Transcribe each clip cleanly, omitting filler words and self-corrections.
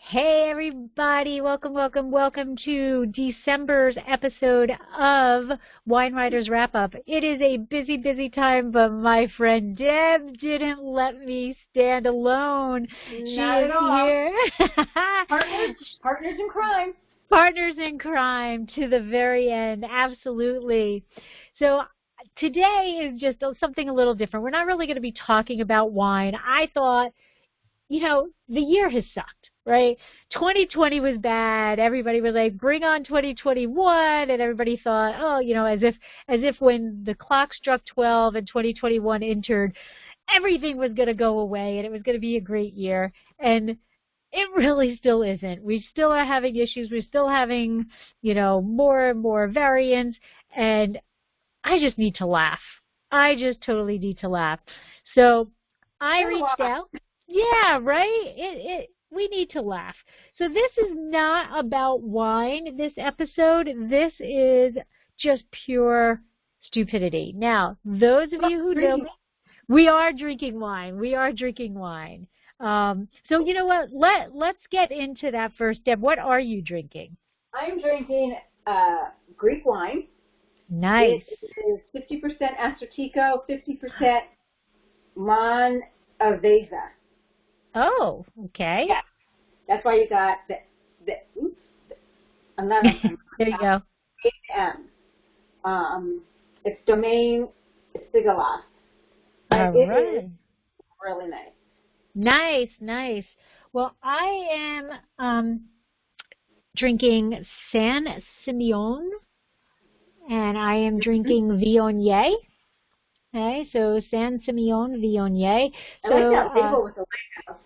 Hey everybody, welcome to December's episode of Wine Writers Wrap Up. It is a busy time, but my friend Deb didn't let me stand alone. Not at all. Here. Partners in crime. Partners in crime to the very end, absolutely. So today is just something a little different. We're not really going to be talking about wine. I thought, the year has sucked, right? 2020 was bad. Everybody was like, bring on 2021. And everybody thought, as if when the clock struck 12 and 2021 entered, everything was going to go away and it was going to be a great year. And it really still isn't. We still are having issues. We're still having, more and more variants. And I just need to laugh. I just totally need to laugh. So I reached out. Yeah, right? We need to laugh. So this is not about wine, this episode. This is just pure stupidity. Now, those of you who know me, we are drinking wine. So you know what? Let's get into that first. Deb, what are you drinking? I'm drinking Greek wine. Nice. It is 50% Astratico, 50% Monavesa. Oh, okay. Yeah. That's why you got there you go. It's Domaine Sigala. All right. Is really nice. Nice. Well, I am drinking San Simeon, and I am drinking Viognier. Okay, so San Simeon Viognier. I like that label with the lighthouse.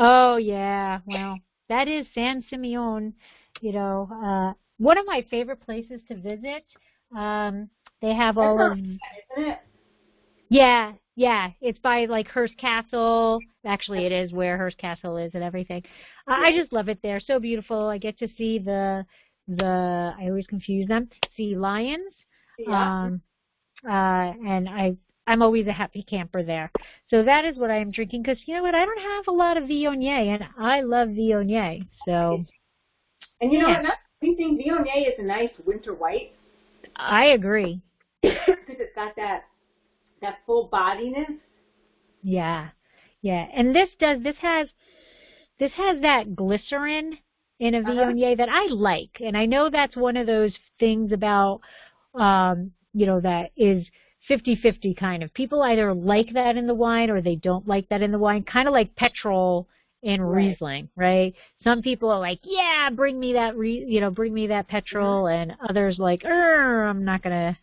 Oh, yeah. Well, that is San Simeon. One of my favorite places to visit. They have all of... Isn't it? Yeah. It's by, Hearst Castle. Actually, it is where Hearst Castle is and everything. I just love it there. So beautiful. I get to see I always confuse them, see lions. Yeah. And I'm always a happy camper there. So that is what I am drinking because, you know what, I don't have a lot of Viognier, and I love Viognier. So, and you know what, I think Viognier is a nice winter white. I agree. Because it's got that full bodiness. Yeah. And this has that glycerin in a Viognier that I like. And I know that's one of those things about, that is 50-50 kind of. People either like that in the wine or they don't like that in the wine, kind of like petrol in Riesling, right? Some people are like, yeah, bring me that petrol, and others like, I'm not gonna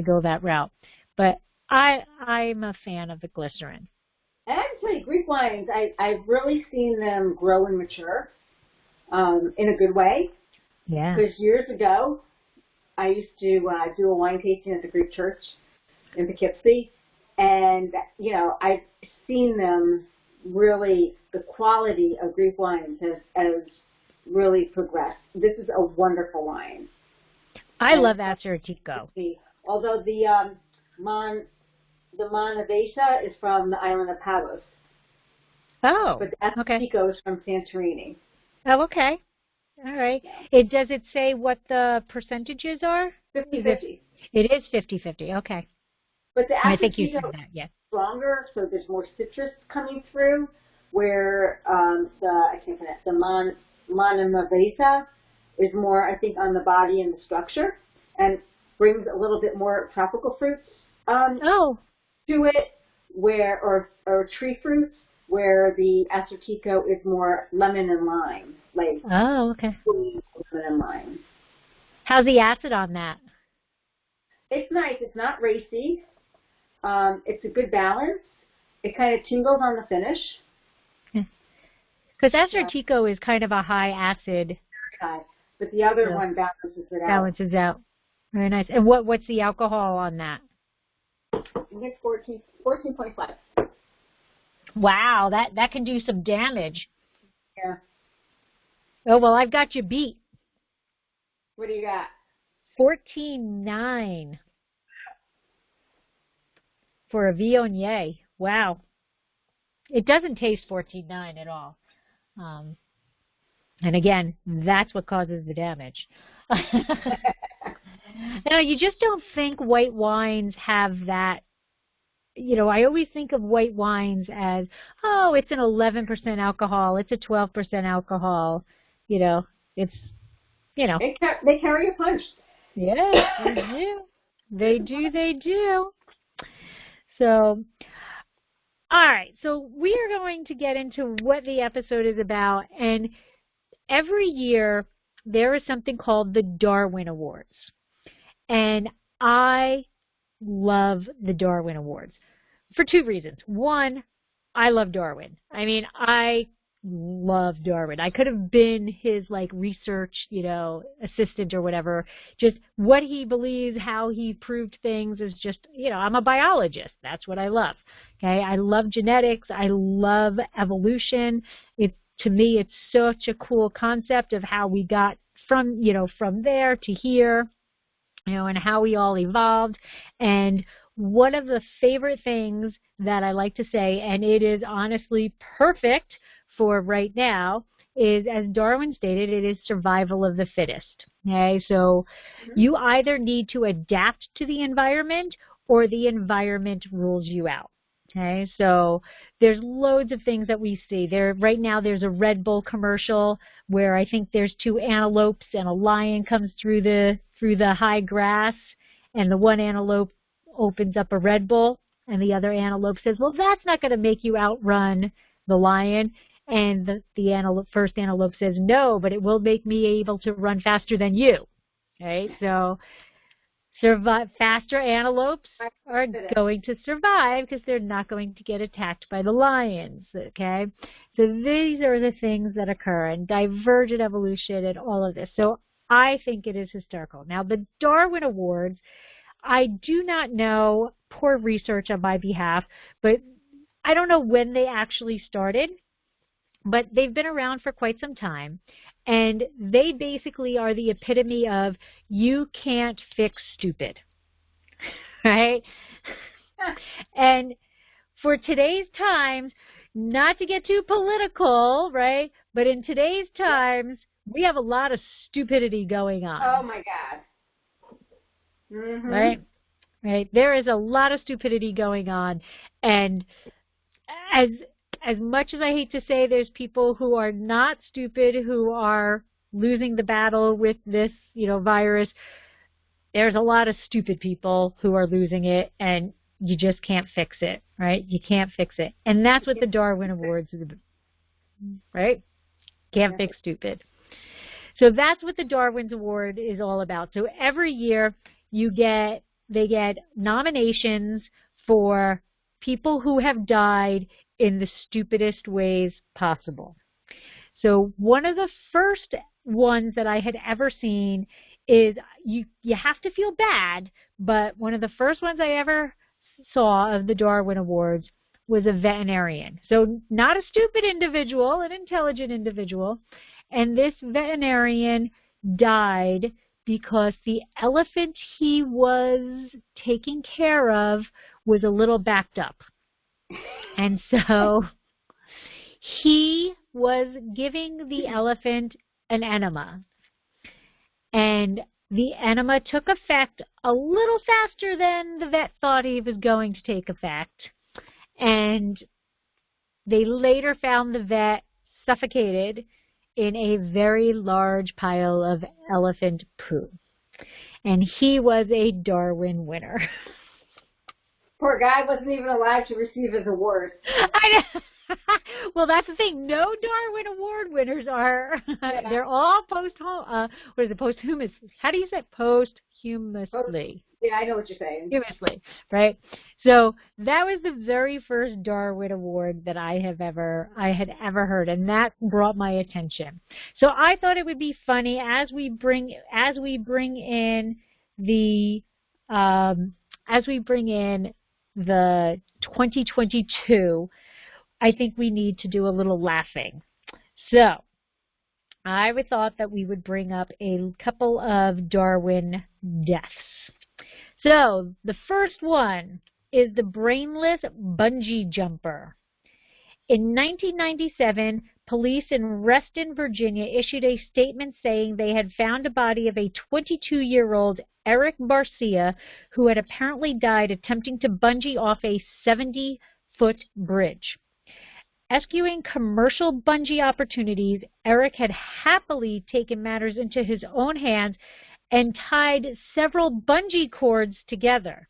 go that route. But I'm a fan of the glycerin. Actually, Greek wines, I've really seen them grow and mature in a good way. Yeah. Because years ago, I used to do a wine tasting at the Greek church in Poughkeepsie, and I've seen them really. The quality of Greek wines has really progressed. This is a wonderful wine. I love Astratico. Although the Monavesa is from the island of Palos. Oh, but the Astratico is from Santorini. Oh, okay. All right. Yeah. Does it say what the percentages are? 50-50. It is 50-50. Okay. But the I think you said that, yes. Stronger, so there's more citrus coming through, where the Monavesa is more, I think, on the body and the structure, and brings a little bit more tropical fruits to it, or tree fruits, where the Astratico is more lemon and lime. Okay. Lemon and lime. How's the acid on that? It's nice. It's not racy. It's a good balance. It kind of tingles on the finish. Because Astratico is kind of a high acid. High. But the other one balances it out. Balances out. Very nice. And what's the alcohol on that? I think it's 14.5. Wow, that can do some damage. Yeah. Oh, well, I've got you beat. What do you got? 14.9 for a Viognier. Wow. It doesn't taste 14.9 at all. And again, that's what causes the damage. Now, you just don't think white wines have that. You know, I always think of white wines as, oh, it's an 11% alcohol, it's a 12% alcohol. You know, it's, you know. They carry a punch. Yes, they do. They do, they do. So, all right, so we are going to get into what the episode is about. And every year, there is something called the Darwin Awards. And I love the Darwin Awards for two reasons. One, I love Darwin. I mean, I love Darwin. I could have been his like research, you know, assistant or whatever. Just what he believes, how he proved things is just, you know, I'm a biologist. That's what I love. Okay. I love genetics. I love evolution. To me, it's such a cool concept of how we got from, you know, from there to here, you know, and how we all evolved. And one of the favorite things that I like to say, and it is honestly perfect for right now, is, as Darwin stated, it is survival of the fittest. Okay, so you either need to adapt to the environment or the environment rules you out. Okay, so there's loads of things that we see. Right now there's a Red Bull commercial where I think there's two antelopes and a lion comes through the high grass, and the one antelope opens up a Red Bull and the other antelope says, well, that's not going to make you outrun the lion. And the first antelope says, no, but it will make me able to run faster than you. Okay, so faster antelopes are going to survive because they're not going to get attacked by the lions. Okay, so these are the things that occur, and divergent evolution and all of this. So I think it is historical. Now, the Darwin Awards, I do not know, poor research on my behalf, but I don't know when they actually started. But they've been around for quite some time, and they basically are the epitome of you can't fix stupid, right? And for today's times, not to get too political, right, but in today's times, we have a lot of stupidity going on. Oh, my God. Mm-hmm. Right? There is a lot of stupidity going on, and as much as I hate to say, there's people who are not stupid who are losing the battle with this, you know, virus. There's a lot of stupid people who are losing it, and you just can't fix it, right? You can't fix it. And that's what the Darwin Awards is about, right? Can't fix stupid. So that's what the Darwin Award is all about. So every year they get nominations for people who have died in the stupidest ways possible. So one of the first ones that I had ever seen is, you have to feel bad, but one of the first ones I ever saw of the Darwin Awards was a veterinarian. So not a stupid individual, an intelligent individual. And this veterinarian died because the elephant he was taking care of was a little backed up. And so he was giving the elephant an enema. And the enema took effect a little faster than the vet thought he was going to take effect. And they later found the vet suffocated in a very large pile of elephant poo. And he was a Darwin winner. Poor guy wasn't even alive to receive his award. I know. Well, that's the thing. No Darwin Award winners are. Yeah. They're all posthumous. How do you say posthumously? Yeah, I know what you're saying. Posthumously, right? So that was the very first Darwin Award that I had ever heard, and that brought my attention. So I thought it would be funny as we bring in the 2022. I think we need to do a little laughing. So I thought that we would bring up a couple of Darwin deaths. So the first one is the brainless bungee jumper. In 1997, police in Reston, Virginia, issued a statement saying they had found a body of a 22-year-old Eric Barcia, who had apparently died attempting to bungee off a 70-foot bridge. Eschewing commercial bungee opportunities, Eric had happily taken matters into his own hands and tied several bungee cords together.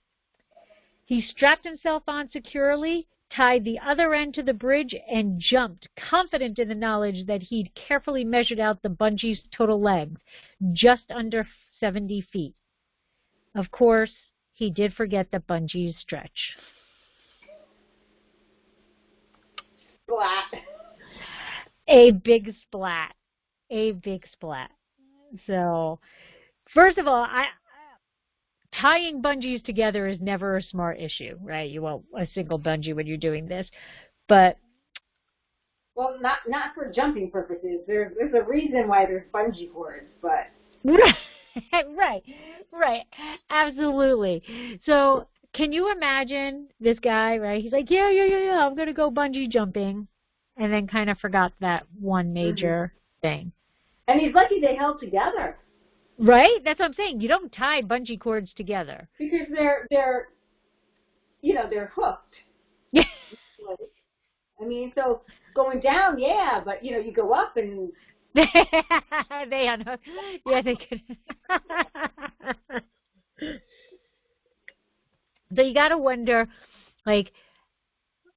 He strapped himself on securely, tied the other end to the bridge, and jumped, confident in the knowledge that he'd carefully measured out the bungee's total length, just under 70 feet. Of course, he did forget that bungees stretch. Splat. A big splat. A big splat. So, first of all, tying bungees together is never a smart issue, right? You want a single bungee when you're doing this, but well, not for jumping purposes. There's a reason why there's bungee cords, but right, absolutely. So, can you imagine this guy, right? He's like, yeah, I'm gonna go bungee jumping, and then kind of forgot that one major thing. And he's lucky they held together. Right? That's what I'm saying. You don't tie bungee cords together. Because they're hooked. Yeah. I mean, so going down, yeah, but you go up and they unhook. Yeah, they could. So you got to wonder, like,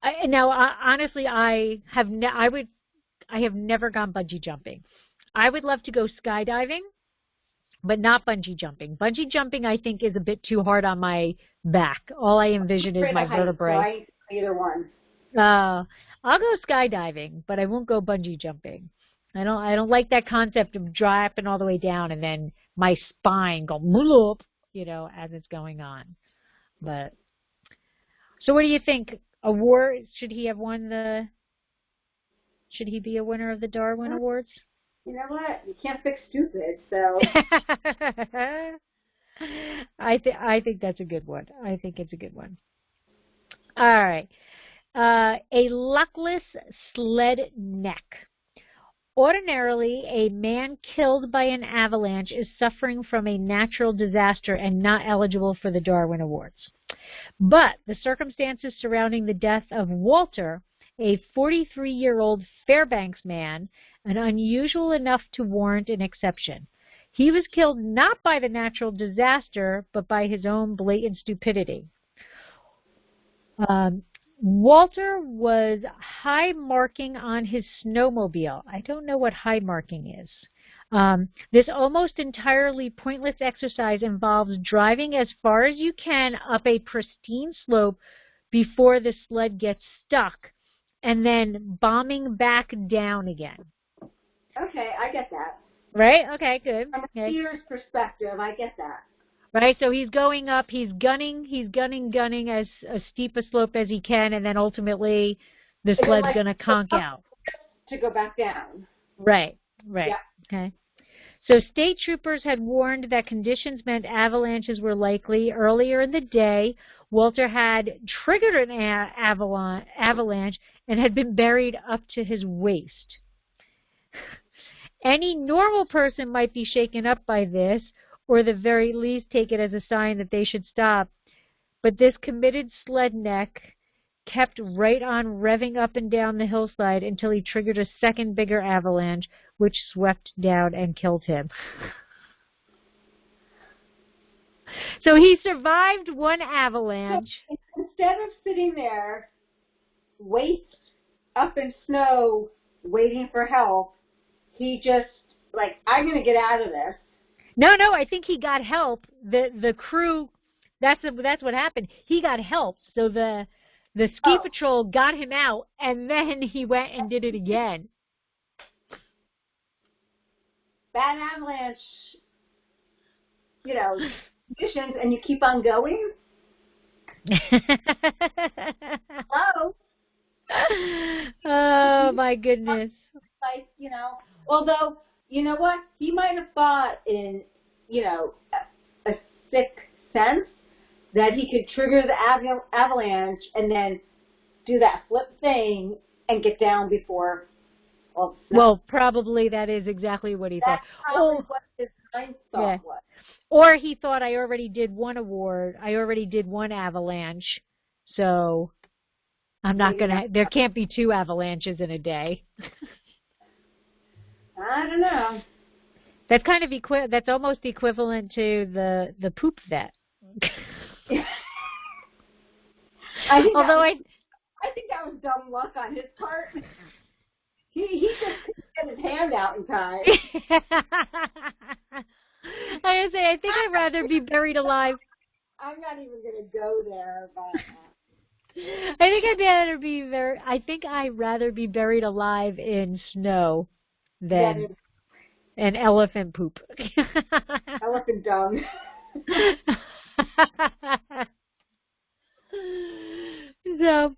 honestly, I have never gone bungee jumping. I would love to go skydiving, but not bungee jumping. Bungee jumping, I think, is a bit too hard on my back. All I envision is my vertebrae. So either one. I'll go skydiving, but I won't go bungee jumping. I don't like that concept of dropping all the way down and then my spine go up, as it's going on. But so, what do you think? Should he have won Should he be a winner of the Darwin Awards? You know what? You can't fix stupid, so. I think that's a good one. I think it's a good one. All right. A luckless sled neck. Ordinarily, a man killed by an avalanche is suffering from a natural disaster and not eligible for the Darwin Awards. But the circumstances surrounding the death of Walter, a 43-year-old Fairbanks man, are unusual enough to warrant an exception. He was killed not by the natural disaster, but by his own blatant stupidity. Walter was high marking on his snowmobile. I don't know what high marking is. This almost entirely pointless exercise involves driving as far as you can up a pristine slope before the sled gets stuck, and then bombing back down again. Okay, I get that. Right? Okay, good. From a skier's perspective, I get that. Right, so he's going up, he's gunning as steep a slope as he can, and then ultimately the sled's going to conk out. To go back down. Right, yeah. Okay. So state troopers had warned that conditions meant avalanches were likely. Earlier in the day, Walter had triggered an avalanche and had been buried up to his waist. Any normal person might be shaken up by this, or at the very least take it as a sign that they should stop. But this committed sled neck kept right on revving up and down the hillside until he triggered a second bigger avalanche, which swept down and killed him. So he survived one avalanche. So instead of sitting there, waist up in snow, waiting for help, he just, I'm going to get out of this. No, I think he got help. The crew, that's what happened. He got help. So the ski patrol got him out, and then he went and did it again. Bad avalanche, conditions, and you keep on going? Hello? Oh, my goodness. Although, you know what? He might have thought in, a sick sense that he could trigger the avalanche and then do that flip thing and get down before all the snow. Well, probably that is exactly what he thought. That's probably what his mind thought was. Or he thought, I already did one award. I already did one avalanche. So I'm not going to, there can't be 2 avalanches in a day. I don't know. That's kind of that's almost equivalent to the poop vet. I think that was dumb luck on his part. He just couldn't get his hand out in time. I say, I think I'd rather be buried alive. I'm not even going to go there, but I think I'd rather be buried alive in snow than an elephant poop. Elephant dung. So,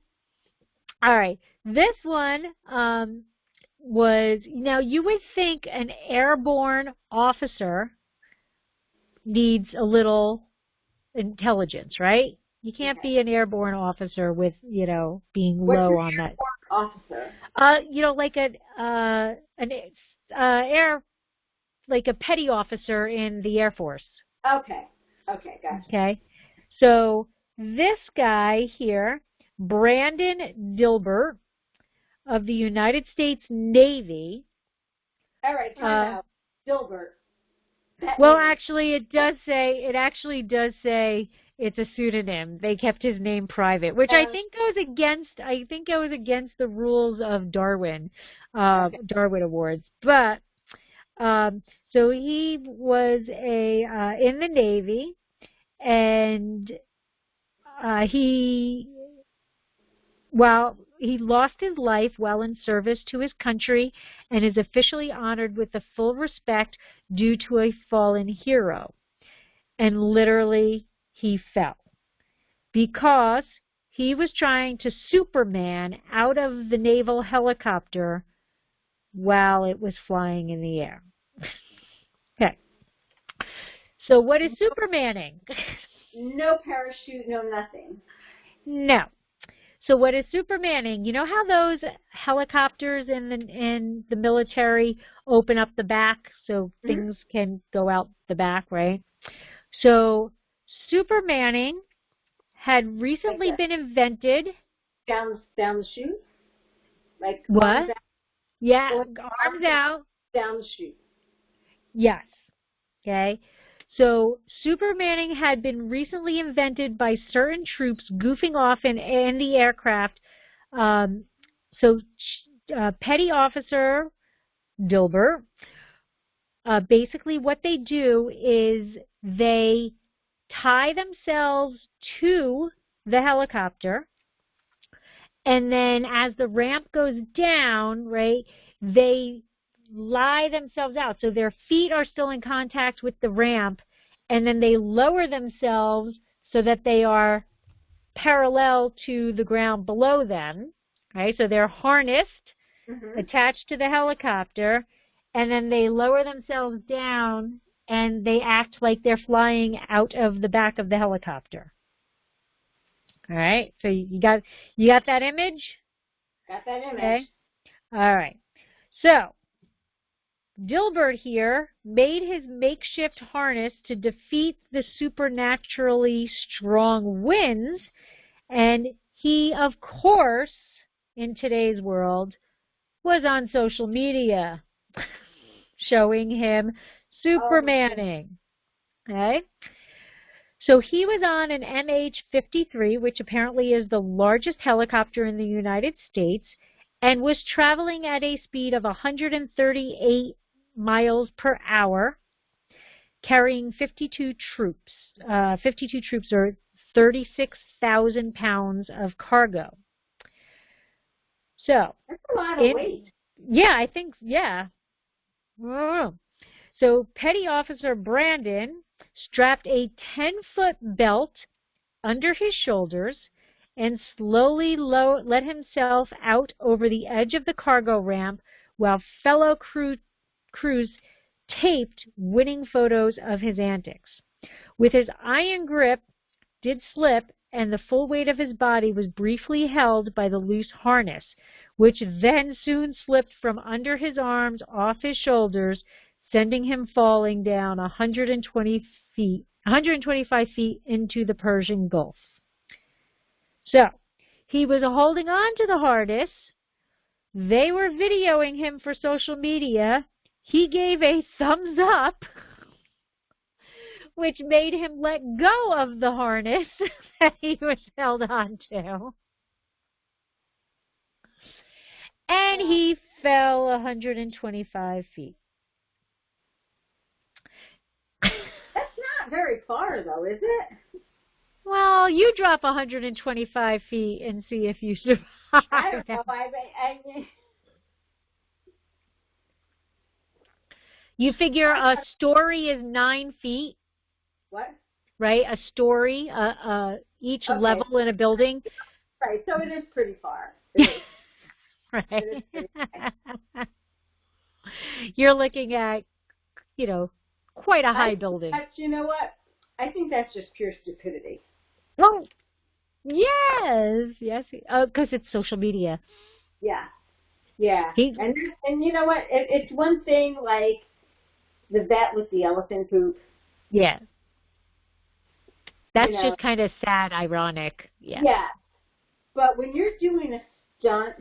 all right. This one was, now you would think an airborne officer needs a little intelligence, right? You can't be an airborne officer with, being low on that. Officer? Like like a petty officer in the Air Force. Okay, gotcha. Okay. So this guy here, Brandon Dilbert of the United States Navy. All right, time out. Dilbert. Well, actually, it actually does say it's a pseudonym. They kept his name private, which I think goes against the rules of Darwin Awards. But so he was in the Navy, and he lost his life while in service to his country and is officially honored with the full respect due to a fallen hero. And literally, he fell because he was trying to Superman out of the naval helicopter while it was flying in the air. Okay. So what is Supermaning? No parachute, no nothing. No. So what is Supermaning? You know how those helicopters in the military open up the back so things can go out the back, right? So Supermaning had recently been invented. Down the chute? Like what? Yeah, arms out. Down the chute. Yes. Okay. So Supermaning had been recently invented by certain troops goofing off in the aircraft. Petty Officer Dilbert, basically what they do is they tie themselves to the helicopter, and then as the ramp goes down, right, they lie themselves out. So their feet are still in contact with the ramp, and then they lower themselves so that they are parallel to the ground below them. Right? So they're harnessed, attached to the helicopter, and then they lower themselves down and they act like they're flying out of the back of the helicopter. All right? So you got that image? Got that image. Okay. All right. So Dilbert here made his makeshift harness to defeat the supernaturally strong winds, and he, of course, in today's world, was on social media showing him Supermaning. Okay? So he was on an MH-53, which apparently is the largest helicopter in the United States, and was traveling at a speed of 138 miles per hour, carrying 52 troops. 52 troops are 36,000 pounds of cargo. So that's a lot of weight. Yeah, I think, yeah. So Petty Officer Brandon strapped a 10-foot belt under his shoulders and slowly let himself out over the edge of the cargo ramp while fellow crews taped winning photos of his antics. With his iron grip did slip and the full weight of his body was briefly held by the loose harness, which then soon slipped from under his arms off his shoulders, sending him falling down 125 feet into the Persian Gulf. So, he was holding on to the harness. They were videoing him for social media. He gave a thumbs up, which made him let go of the harness that he was held on to. And he fell 125 feet. That's not very far, though, is it? Well, you drop 125 feet and see if you survive. I don't know. I mean, you figure a story is 9 feet. What? Right? A story, each level in a building. Right, so it is pretty far. It is. Right. It is pretty far. You're looking at, quite a high building. You know what? I think that's just pure stupidity. Oh, yes, because it's social media. Yeah, and you know what? It's one thing like the vet with the elephant poop. Yeah, that's just kind of sad, ironic. Yeah. Yeah, but when you're doing a stunt,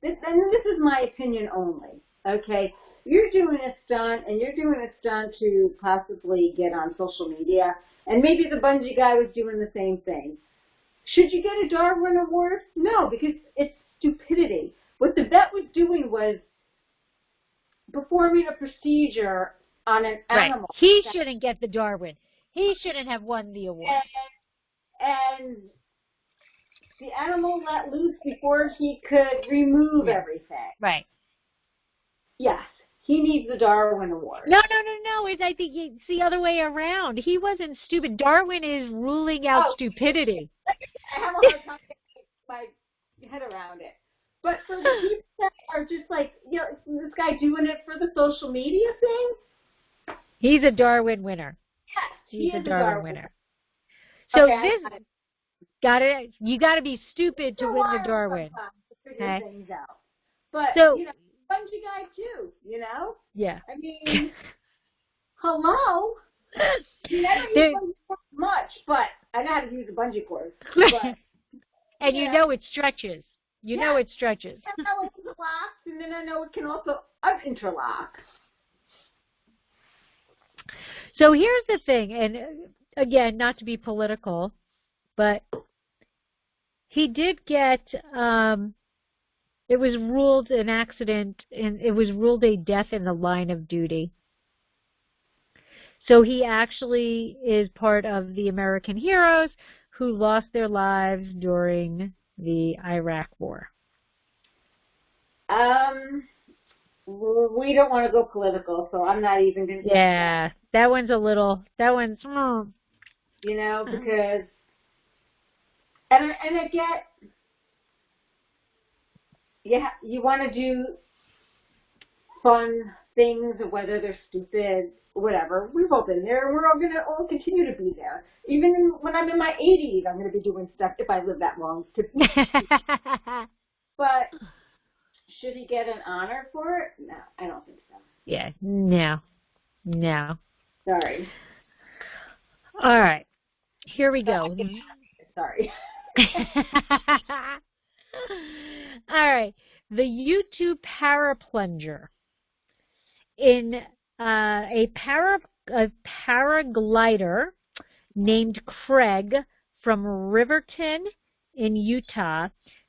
this is my opinion only. Okay, you're doing a stunt, and you're doing a stunt to possibly get on social media, and maybe the bungee guy was doing the same thing. Should you get a Darwin Award? No, because it's stupidity. What the vet was doing was performing a procedure on an animal. He shouldn't get the Darwin. He shouldn't have won the award. And the animal let loose before he could remove everything. Right. Yes, he needs the Darwin Award. No. I think it's the other way around. He wasn't stupid. Darwin is ruling out stupidity. I have a hard time getting my head around it. But for the people that are just like, this guy doing it for the social media thing? He's a Darwin winner. Yes, he's a Darwin winner. So you got to be stupid to win the Darwin. To figure things out. But, bungee guy too, Yeah. I mean, hello? I don't use bungee cord much, but I know how to use a bungee cord. But, and it stretches. You know it stretches. I know it interlocks, and then I know it can also uninterlock. So here's the thing, and again, not to be political, but he did get, it was ruled an accident, and it was ruled a death in the line of duty. So he actually is part of the American heroes who lost their lives during the Iraq War. We don't want to go political, so I'm not even going to. Yeah, that one's because, and I get, you want to do fun things, whether they're stupid, whatever. We've all been there, and we're all going to all continue to be there. Even when I'm in my 80s, I'm going to be doing stuff if I live that long. But should he get an honor for it? No, I don't think so. Yeah, no. Sorry. All right, here we go. Sorry. All right, the YouTube paraplunger. In a paraglider named Craig from Riverton in Utah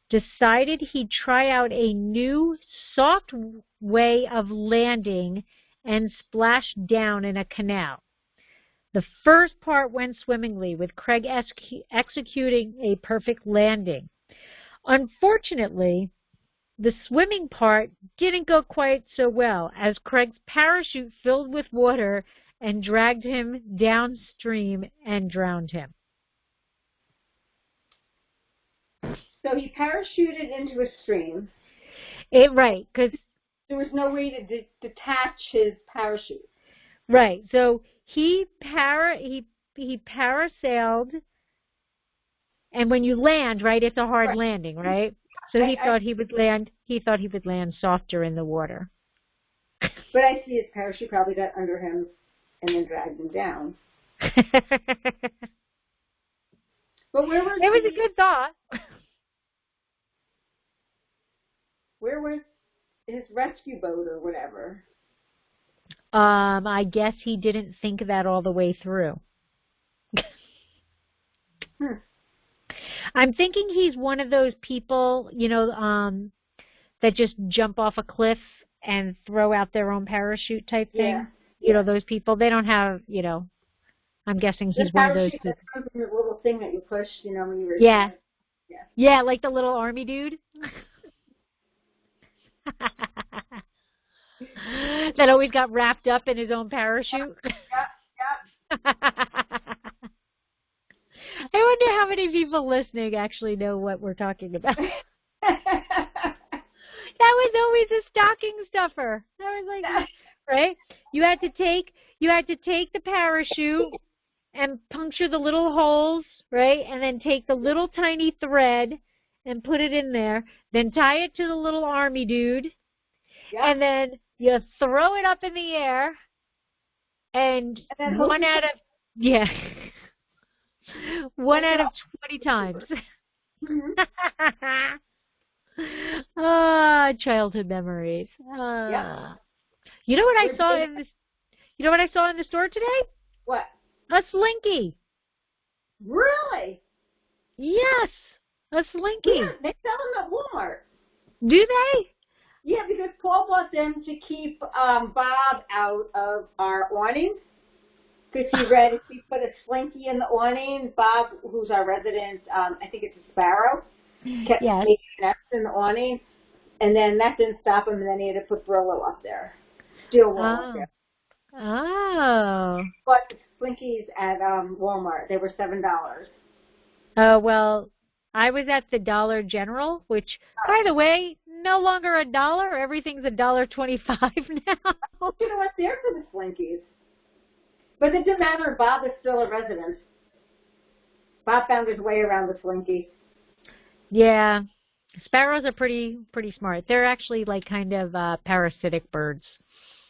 decided he'd try out a new soft way of landing and splash down in a canal. The first part went swimmingly, with Craig executing a perfect landing. Unfortunately, the swimming part didn't go quite so well, as Craig's parachute filled with water and dragged him downstream and drowned him. So he parachuted into a stream. Right, because there was no way to detach his parachute. Right, so he parasailed And when you land, right, it's a hard Right. landing, right? So he thought he would land softer in the water. But I see his parachute probably got under him and then dragged him down. But where was it was a good thought. Where was his rescue boat or whatever? I guess he didn't think that all the way through. I'm thinking he's one of those people, that just jump off a cliff and throw out their own parachute type thing. Yeah. You know, those people, they don't have, I'm guessing he's one of those people. That comes in the little thing that you push, when you were Yeah. Yeah. Yeah, like the little army dude. That always got wrapped up in his own parachute. Yep. I wonder how many people listening actually know what we're talking about. That was always a stocking stuffer. That was like, right? You had to take the parachute and puncture the little holes, right? And then take the little tiny thread and put it in there. Then tie it to the little army dude. Yep. And then you throw it up in the air. And one out of 20 times. Childhood memories. You know what I saw in this? You know what I saw in the store today? What? A slinky. Really? Yes, a slinky. Yeah, they sell them at Walmart. Do they? Yeah, because Paul bought them to keep Bob out of our awning. Because he read if we put a slinky in the awning, Bob, who's our resident, I think it's a sparrow, kept making nests in the awning. And then that didn't stop him, and then he had to put Brillo up there. Steel wool up there. Oh. But the slinkies at Walmart, they were $7. Oh, well, I was at the Dollar General, which, by the way, no longer $1. Everything's $1.25 now. You know what? They're for the slinkies. But it didn't matter. Bob is still a resident. Bob found his way around the slinky. Yeah. Sparrows are pretty smart. They're actually like kind of parasitic birds.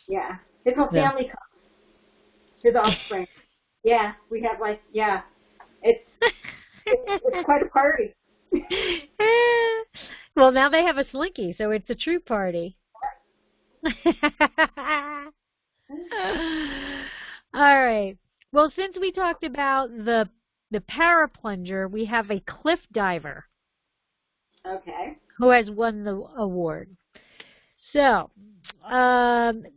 Yeah. His whole family comes. His offspring. Yeah. We have it's quite a party. Well, now they have a slinky, so it's a true party. All right. Well, since we talked about the paraplunger, we have a cliff diver. Okay. Who has won the award. So,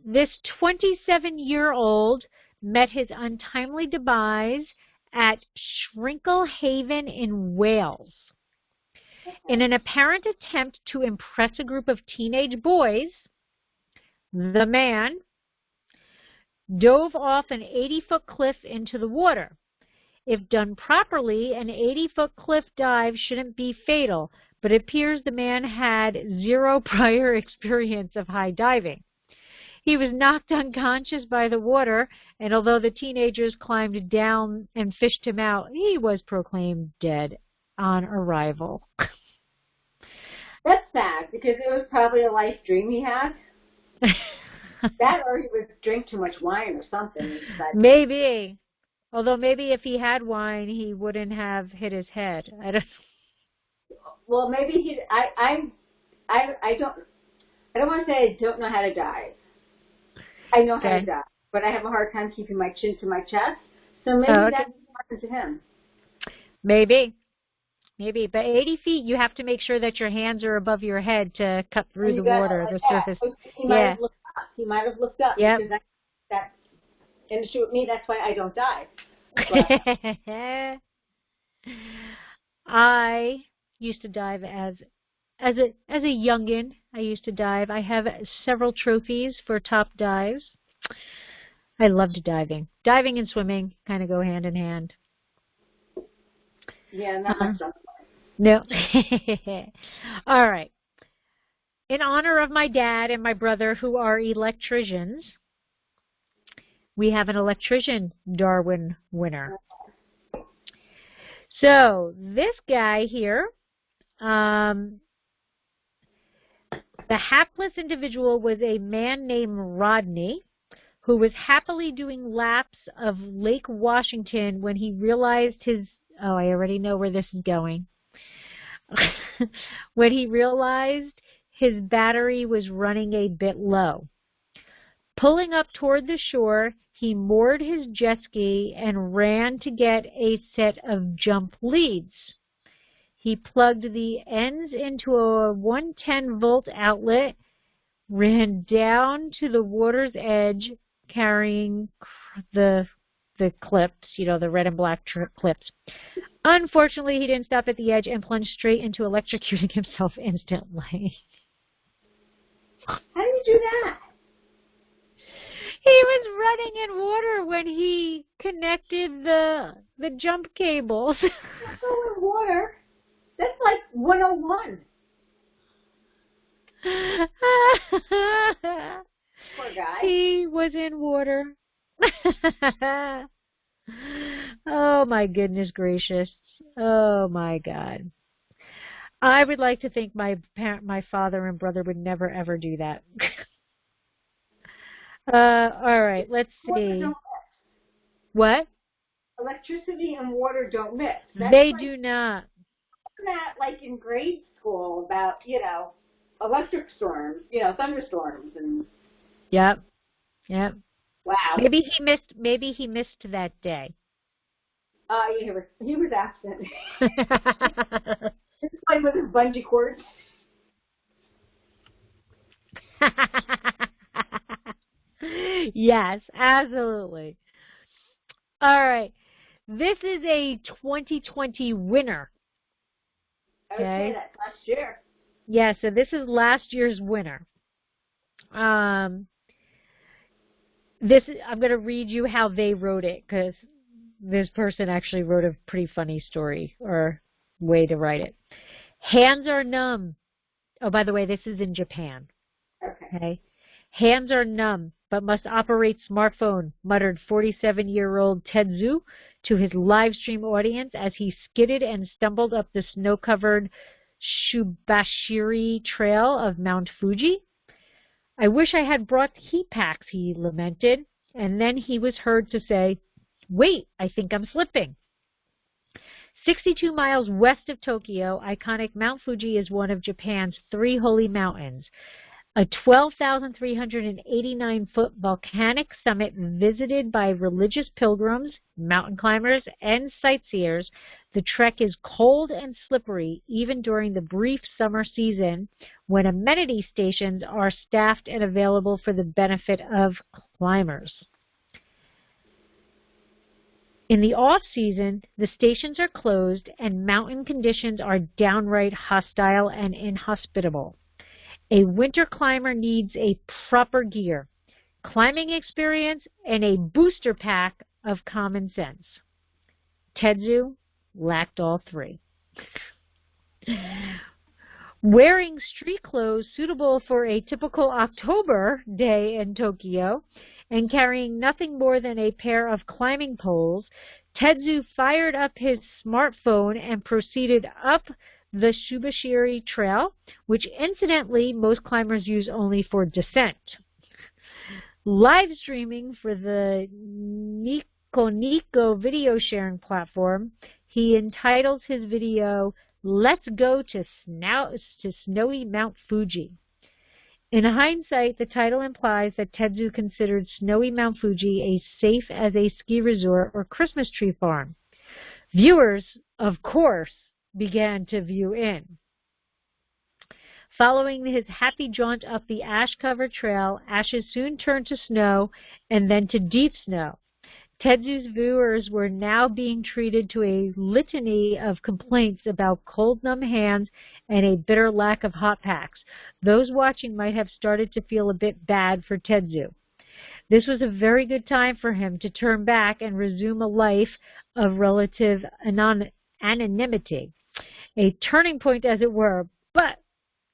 this 27-year-old met his untimely demise at Shrinklehaven in Wales. In an apparent attempt to impress a group of teenage boys, the man dove off an 80-foot cliff into the water. If done properly, an 80-foot cliff dive shouldn't be fatal, but it appears the man had zero prior experience of high diving. He was knocked unconscious by the water, and although the teenagers climbed down and fished him out, he was proclaimed dead on arrival. That's sad, because it was probably a life dream he had. That, or he would drink too much wine or something. Maybe. Although maybe if he had wine, he wouldn't have hit his head. I don't. Well, maybe I don't want to say I don't know how to dive. I know how to dive, but I have a hard time keeping my chin to my chest. So maybe that's what happened to him. Maybe. But 80 feet, you have to make sure that your hands are above your head to cut through the water, the surface. He might have looked up. He might have looked up. Yep. Because that's an issue with me. That's why I don't dive. I used to dive as a youngin. I used to dive. I have several trophies for top dives. I loved diving. Diving and swimming kind of go hand in hand. Yeah, not much fun. No. All right. In honor of my dad and my brother, who are electricians, we have an electrician Darwin winner. So this guy here, the hapless individual was a man named Rodney, who was happily doing laps of Lake Washington when he realized his, oh, I already know where this is going. When he realized his battery was running a bit low. Pulling up toward the shore, he moored his jet ski and ran to get a set of jump leads. He plugged the ends into a 110-volt outlet, ran down to the water's edge carrying the clips, you know, the red and black clips. Unfortunately, he didn't stop at the edge and plunged straight into electrocuting himself instantly. How do you do that? He was running in water when he connected the jump cables. That's all in water. That's like 101. Poor guy. He was in water. Oh, my goodness gracious. Oh, my God. I would like to think my father and brother would never, ever do that. All right, let's see. What? Electricity and water don't mix. They do not. That like in grade school about, you know, electric storms, you know, thunderstorms and. Yep. Wow. Maybe he missed that day. He was absent. He was playing with his bungee cords. Yes, absolutely. All right. This is a 2020 winner. Okay, that's last year. Yeah, so this is last year's winner. I'm going to read you how they wrote it, because this person actually wrote a pretty funny story or way to write it. Hands are numb. Oh, by the way, this is in Japan. Okay. Hands are numb, but must operate smartphone, muttered 47-year-old Tetsu to his live stream audience as he skidded and stumbled up the snow-covered Shubashiri Trail of Mount Fuji. I wish I had brought heat packs, he lamented, and then he was heard to say, "Wait, I think I'm slipping." 62 miles west of Tokyo, iconic Mount Fuji is one of Japan's 3 holy mountains. A 12,389-foot volcanic summit visited by religious pilgrims, mountain climbers, and sightseers, the trek is cold and slippery even during the brief summer season when amenity stations are staffed and available for the benefit of climbers. In the off-season, the stations are closed and mountain conditions are downright hostile and inhospitable. A winter climber needs a proper gear, climbing experience, and a booster pack of common sense. Tetsu lacked all 3. Wearing street clothes suitable for a typical October day in Tokyo and carrying nothing more than a pair of climbing poles, Tetsu fired up his smartphone and proceeded up the Shubashiri Trail, which incidentally most climbers use only for descent. Live streaming for the Nico video sharing platform, he entitles his video, "Let's Go to Snowy Mount Fuji." In hindsight, the title implies that Tetsu considered Snowy Mount Fuji as safe as a ski resort or Christmas tree farm. Viewers, of course, began to view in. Following his happy jaunt up the ash-covered trail, ashes soon turned to snow and then to deep snow. Tetsu's viewers were now being treated to a litany of complaints about cold, numb hands and a bitter lack of hot packs. Those watching might have started to feel a bit bad for Tetsu. This was a very good time for him to turn back and resume a life of relative anonymity. A turning point, as it were, but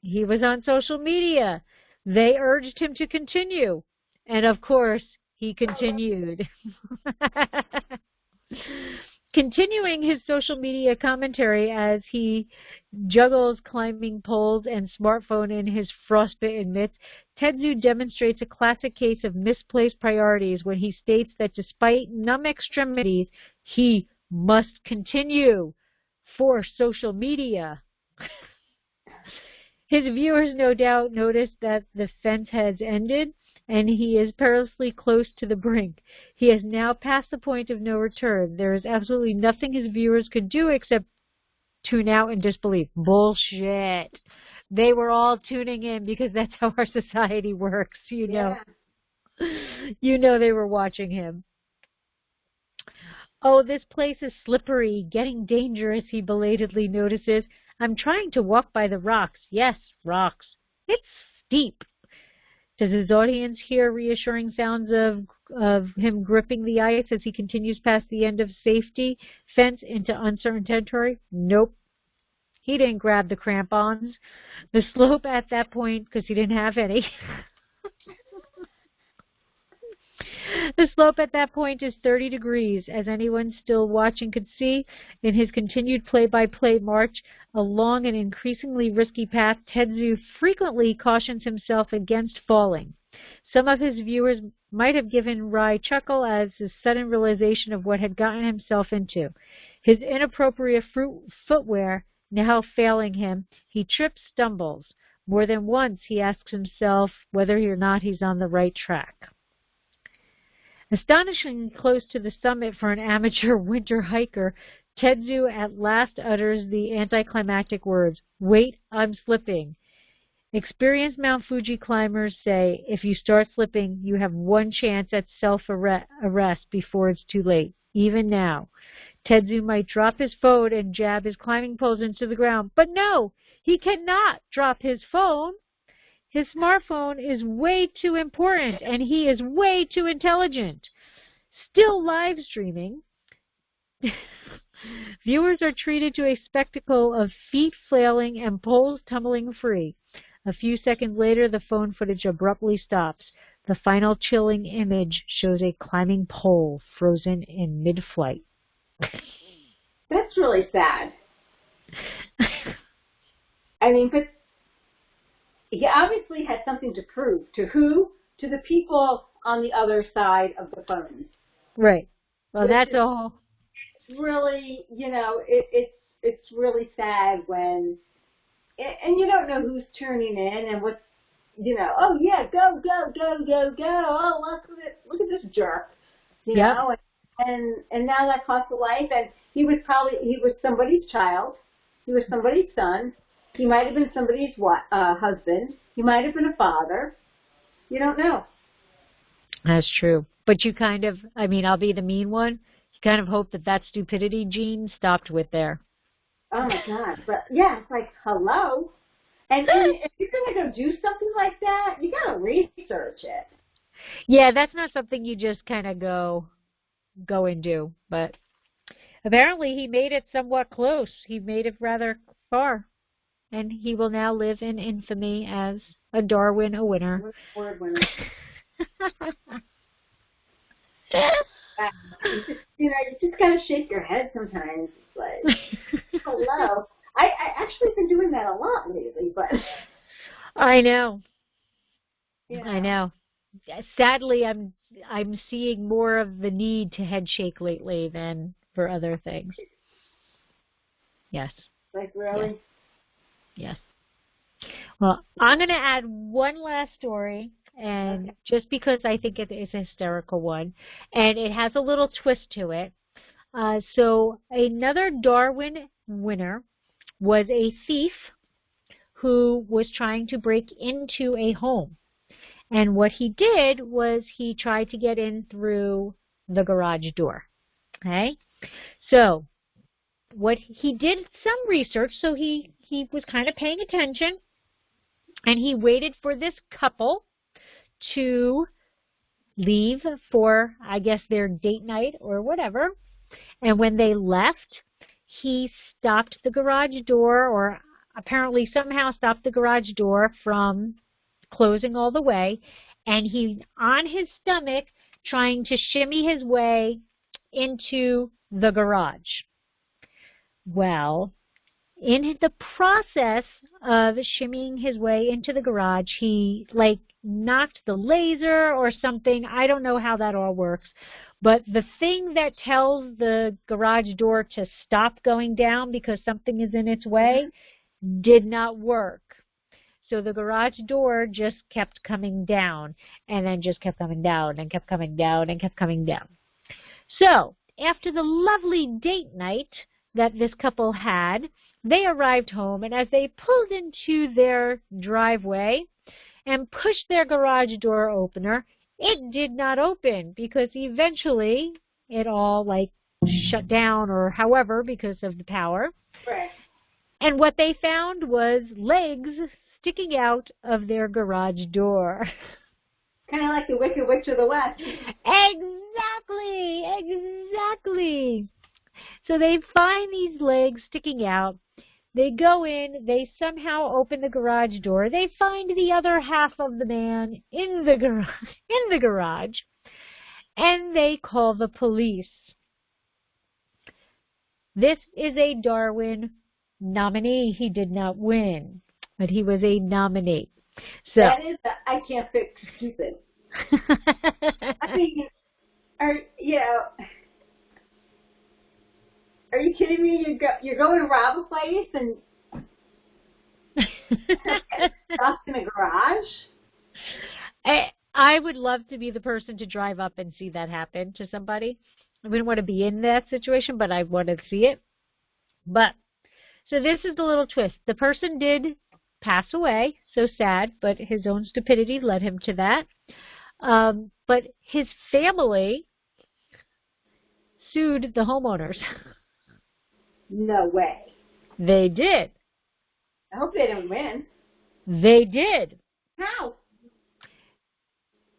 he was on social media. They urged him to continue, and of course, he continued. Continuing his social media commentary as he juggles climbing poles and smartphone in his frostbitten mitts, Tetsu demonstrates a classic case of misplaced priorities when he states that despite numb extremities, he must continue for social media. His viewers no doubt noticed that the fence has ended, and he is perilously close to the brink. He has now passed the point of no return. There is absolutely nothing his viewers could do except tune out in disbelief. Bullshit. They were all tuning in because that's how our society works, you know. Yeah. You know they were watching him. Oh, this place is slippery, getting dangerous, he belatedly notices. I'm trying to walk by the rocks. Yes, rocks. It's steep. Does his audience hear reassuring sounds of him gripping the ice as he continues past the end of safety fence into uncertain territory? Nope. He didn't grab the crampons. The slope at that point, because he didn't have any, the slope at that point is 30 degrees, as anyone still watching could see. In his continued play-by-play march along an increasingly risky path, Tetsu frequently cautions himself against falling. Some of his viewers might have given wry chuckle as the sudden realization of what had gotten himself into. His inappropriate footwear now failing him, he trips, stumbles. More than once he asks himself whether or not he's on the right track. Astonishingly close to the summit for an amateur winter hiker, Tetsu at last utters the anticlimactic words, "Wait, I'm slipping." Experienced Mount Fuji climbers say if you start slipping, you have one chance at self-arrest before it's too late. Even now, Tetsu might drop his phone and jab his climbing poles into the ground. But no, he cannot drop his phone. His smartphone is way too important, and he is way too intelligent. Still live streaming, viewers are treated to a spectacle of feet flailing and poles tumbling free. A few seconds later, the phone footage abruptly stops. The final chilling image shows a climbing pole frozen in mid-flight. That's really sad. I mean, but he obviously had something to prove. To who? To the people on the other side of the phone. Right. Well, that's all. It's really, you know, it's really sad when, and you don't know who's tuning in and what's, you know, oh yeah, go, go, go, go, go. Oh, look at this jerk, you know, and now that cost a life. And he was somebody's child. He was somebody's son. He might have been somebody's husband. He might have been a father. You don't know. That's true. But you kind of, I mean, I'll be the mean one. You kind of hope that stupidity gene stopped with there. Oh, my God. But, yeah, it's like, hello. And if you're going to go do something like that, you got to research it. Yeah, that's not something you just kind of go and do. But apparently he made it somewhat close. He made it rather far. And he will now live in infamy as a Darwin winner. Award winner. You just gotta shake your head sometimes. It's like, hello. I actually been doing that a lot lately, but I know. You know. I know. Sadly, I'm seeing more of the need to head shake lately than for other things. Yes. Like really? Yes. Yes. Well, I'm going to add one last story, and just because I think it is a hysterical one, and it has a little twist to it. So another Darwin winner was a thief who was trying to break into a home. And what he did was he tried to get in through the garage door. Okay? So what he did some research, so he was kind of paying attention, and he waited for this couple to leave for, I guess, their date night or whatever. And when they left, he stopped the garage door, or apparently somehow stopped the garage door from closing all the way, and he on his stomach trying to shimmy his way into the garage. Well, in the process of shimmying his way into the garage, he knocked the laser or something. I don't know how that all works. But the thing that tells the garage door to stop going down because something is in its way did not work. So the garage door just kept coming down, and then just kept coming down and kept coming down and kept coming down. So after the lovely date night that this couple had, they arrived home, and as they pulled into their driveway and pushed their garage door opener, it did not open because eventually it all shut down or however because of the power. Right. And what they found was legs sticking out of their garage door. Kind of like the Wicked Witch of the West. Exactly. So they find these legs sticking out. They go in, they somehow open the garage door. They find the other half of the man in the garage, and they call the police. This is a Darwin nominee. He did not win, but he was a nominee. So that is I can't fix stupid. I mean, are you kidding me? You're going to rob a place and stuck in a garage? I would love to be the person to drive up and see that happen to somebody. I wouldn't want to be in that situation, but I want to see it. But so this is the little twist. The person did pass away, so sad, but his own stupidity led him to that. But his family sued the homeowners. No way. They did. I hope they didn't win. They did. How?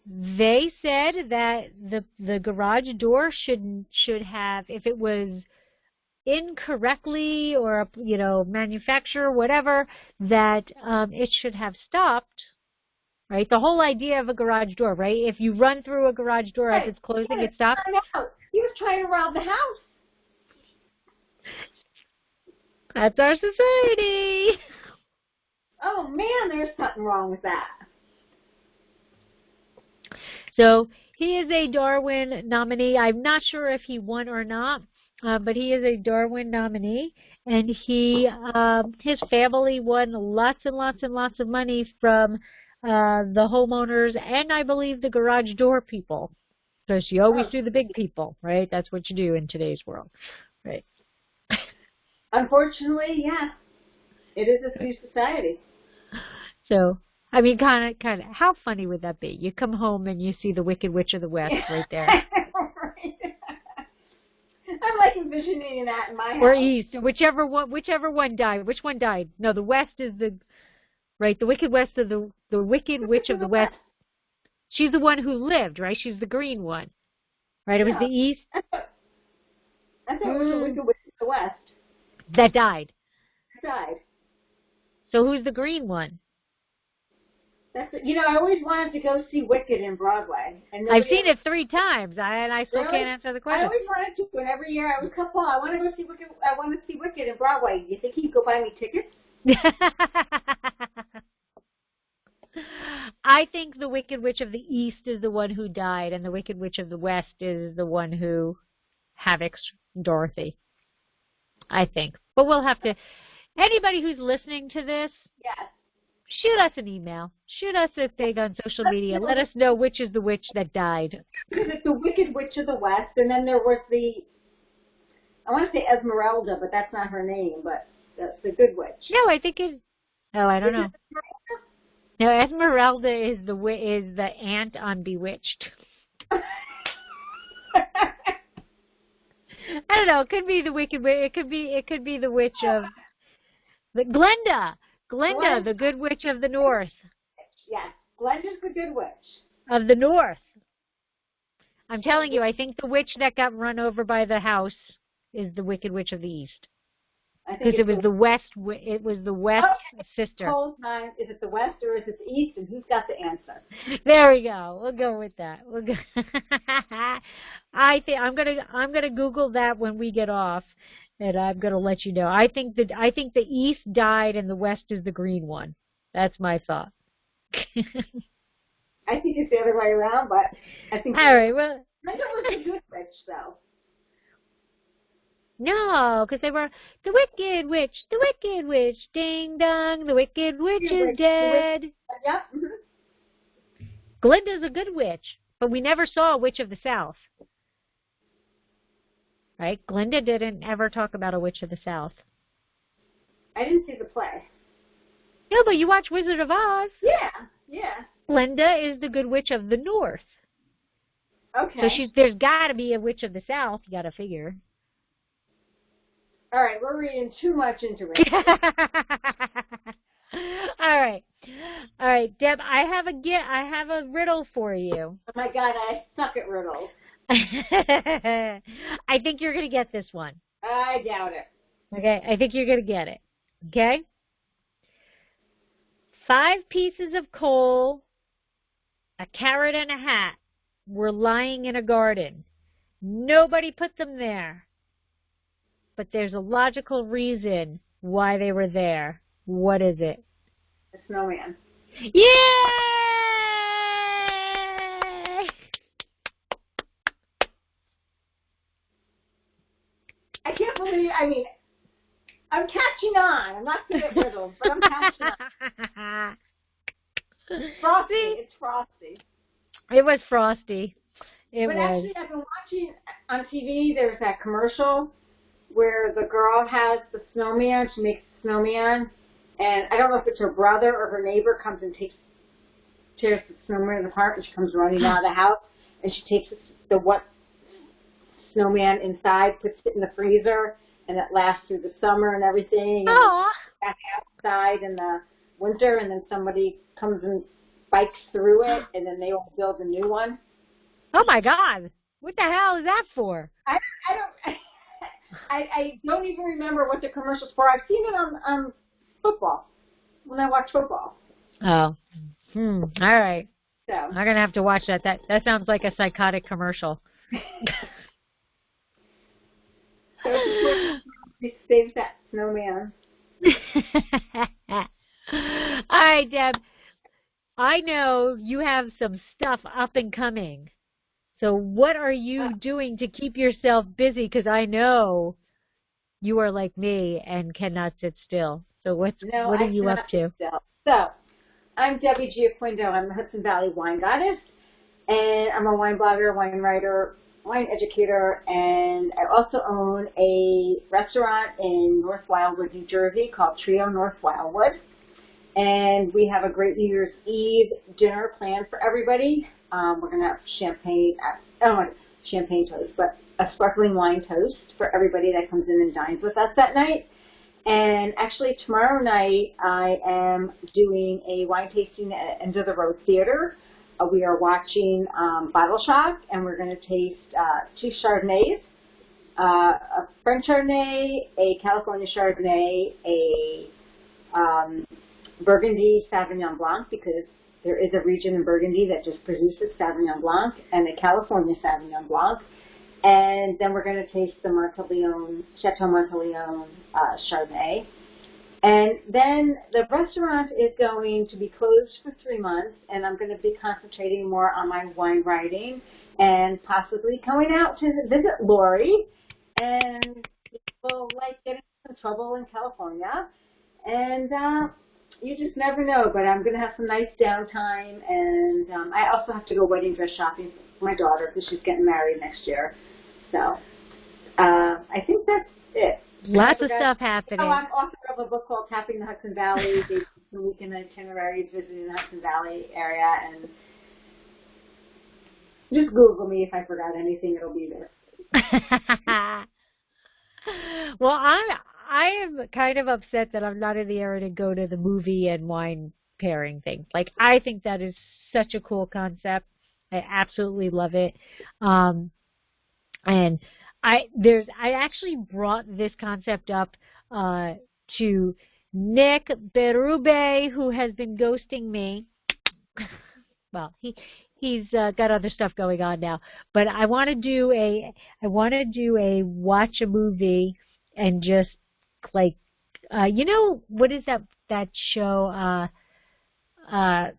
They said that the garage door should have, if it was incorrectly or manufacturer, whatever, that it should have stopped. Right? The whole idea of a garage door, right? If you run through a garage door as it's closing, it stops. He was trying to rob the house. That's our society. Oh man, there's something wrong with that. So he is a Darwin nominee. I'm not sure if he won or not, but he is a Darwin nominee, and his family won lots and lots and lots of money from the homeowners and I believe the garage door people, because you always do the big people, right? That's what you do in today's world, right? Unfortunately, yeah, it is a free society. So, I mean, kind of, how funny would that be? You come home and you see the Wicked Witch of the West right there. Right. I'm envisioning that in my house. Or East, whichever one died. Which one died? No, the West is the Wicked West of the Wicked Witch of the West. She's the one who lived, right? She's the green one, right? It was the East. I thought it was the Wicked Witch of the West. That died. Died. So who's the green one? That's I always wanted to go see Wicked in Broadway. And I've seen it 3 times, and I still can't answer the question. I always wanted to, and every year I would come home. I want to go see Wicked. I want to see Wicked in Broadway. You think he'd go buy me tickets? I think the Wicked Witch of the East is the one who died, and the Wicked Witch of the West is the one who havocs Dorothy. I think. But we'll have to, anybody who's listening to this, yes, shoot us an email. Shoot us a thing on social media. Let us know which is the witch that died. Because it's the Wicked Witch of the West, and then there was I want to say Esmeralda, but that's not her name, but that's the good witch. No, I think it, I don't know. No, Esmeralda is the aunt on Bewitched. I don't know. It could be the Wicked Witch. It could be the witch of Glenda, the good witch of the North. Yes, Glenda's the good witch of the North. I'm telling you, I think the witch that got run over by the house is the Wicked Witch of the East. I think Because it's it was the west. It was the west sister. Cold time. Is it the west or is it the east? And who's got the answer? There we go. We'll go with that. We'll go. I think I'm gonna Google that when we get off, and I'm gonna let you know. I think the east died and the west is the green one. That's my thought. I think it's the other way around, but I think. All right. Well, I know it was a good witch, though. no, because they were the wicked witch, ding dong, the wicked witch is dead. Yep. Mm-hmm. Glinda's a good witch, but we never saw a witch of the South. Right? Glinda didn't ever talk about a witch of the South. I didn't see the play. No, but you watch Wizard of Oz. Yeah, yeah. Glinda is the good witch of the North. Okay. So there's got to be a witch of the South. You got to figure. All right, we're reading too much into it. All right, Deb. I have a riddle for you. Oh my God, I suck at riddles. I think you're gonna get this one. I doubt it. Okay, I think you're gonna get it. Okay. 5 pieces of coal, a carrot, and a hat were lying in a garden. Nobody put them there. But there's a logical reason why they were there. What is it? A snowman. Yay! I can't believe, I'm catching on. I'm not good at riddles, but I'm catching on. Frosty. It's Frosty. It was Frosty. But actually, I've been watching on TV, there's that commercial where the girl has the snowman. She makes the snowman. And I don't know if it's her brother or her neighbor comes and tears the snowman apart, and she comes running out of the house. And she takes the what snowman inside, puts it in the freezer, and it lasts through the summer and everything. And back outside in the winter, and then somebody comes and bikes through it, and then they all build a new one. Oh my God! What the hell is that for? I don't even remember what the commercial's for. I've seen it on football when I watch football. Oh, all right. So I'm gonna have to watch that. That sounds like a psychotic commercial. So it saves that snowman. All right, Deb. I know you have some stuff up and coming. So what are you doing to keep yourself busy? Because I know you are like me and cannot sit still. So what are you up to? So I'm Debbie Giaquindo. I'm the Hudson Valley wine goddess, and I'm a wine blogger, wine writer, wine educator, and I also own a restaurant in North Wildwood, New Jersey called Trio North Wildwood. And we have a great New Year's Eve dinner planned for everybody. We're going to have champagne toast, but a sparkling wine toast for everybody that comes in and dines with us that night. And actually tomorrow night I am doing a wine tasting at End of the Road Theater. We are watching Bottle Shock, and we're going to taste 2 Chardonnays, a French Chardonnay, a California Chardonnay, a Burgundy Sauvignon Blanc, because there is a region in Burgundy that just produces Sauvignon Blanc, and a California Sauvignon Blanc. And then we're going to taste the Chateau Monteleone Chardonnay. And then the restaurant is going to be closed for 3 months, and I'm going to be concentrating more on my wine writing and possibly coming out to visit Lori. And people like getting in some trouble in California. And you just never know, but I'm going to have some nice downtime. And I also have to go wedding dress shopping for my daughter because she's getting married next year. So I think that's it. Lots of stuff happening. I'm author of a book called Tapping the Hudson Valley, the weekend itineraries visiting the Hudson Valley area, and just Google me if I forgot anything, it'll be there. Well, I am kind of upset that I'm not in the area to go to the movie and wine pairing thing. Like, I think that is such a cool concept. I absolutely love it. And I actually brought this concept up to Nick Berube, who has been ghosting me. Well, he's got other stuff going on now, but I want to do a watch a movie and just like you know, what is that show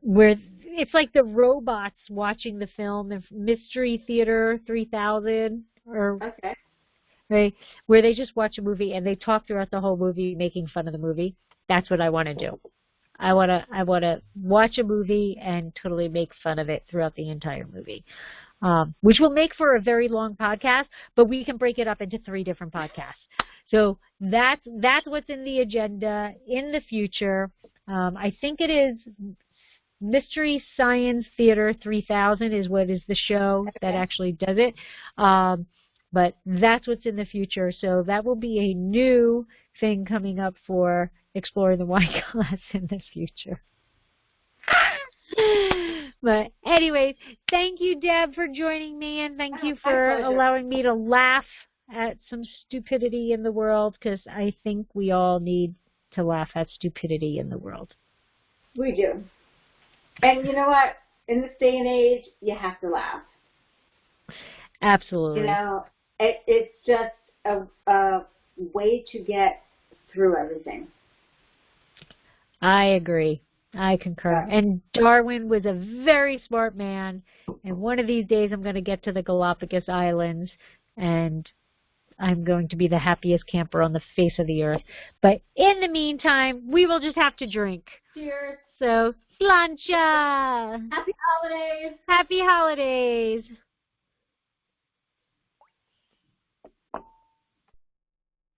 where it's like the robots watching the film, the Mystery Theater 3000, or Okay. right, where they just watch a movie and they talk throughout the whole movie, making fun of the movie. That's what I want to do. I want to watch a movie and totally make fun of it throughout the entire movie, which will make for a very long podcast, but we can break it up into 3 different podcasts. So that's what's in the agenda in the future. I think it is Mystery Science Theater 3000 is what is the show that actually does it. But that's what's in the future. So that will be a new thing coming up for Exploring the Wine class in the future. But anyways, thank you, Deb, for joining me, and thank you for allowing me to laugh at some stupidity in the world, because I think we all need to laugh at stupidity in the world. We do. And you know what? In this day and age, you have to laugh. Absolutely. You know, it's just a way to get through everything. I agree. I concur. Yeah. And Darwin was a very smart man, and one of these days I'm going to get to the Galapagos Islands, and I'm going to be the happiest camper on the face of the earth. But in the meantime, we will just have to drink. Cheers. So, slancha! Happy holidays! Happy holidays!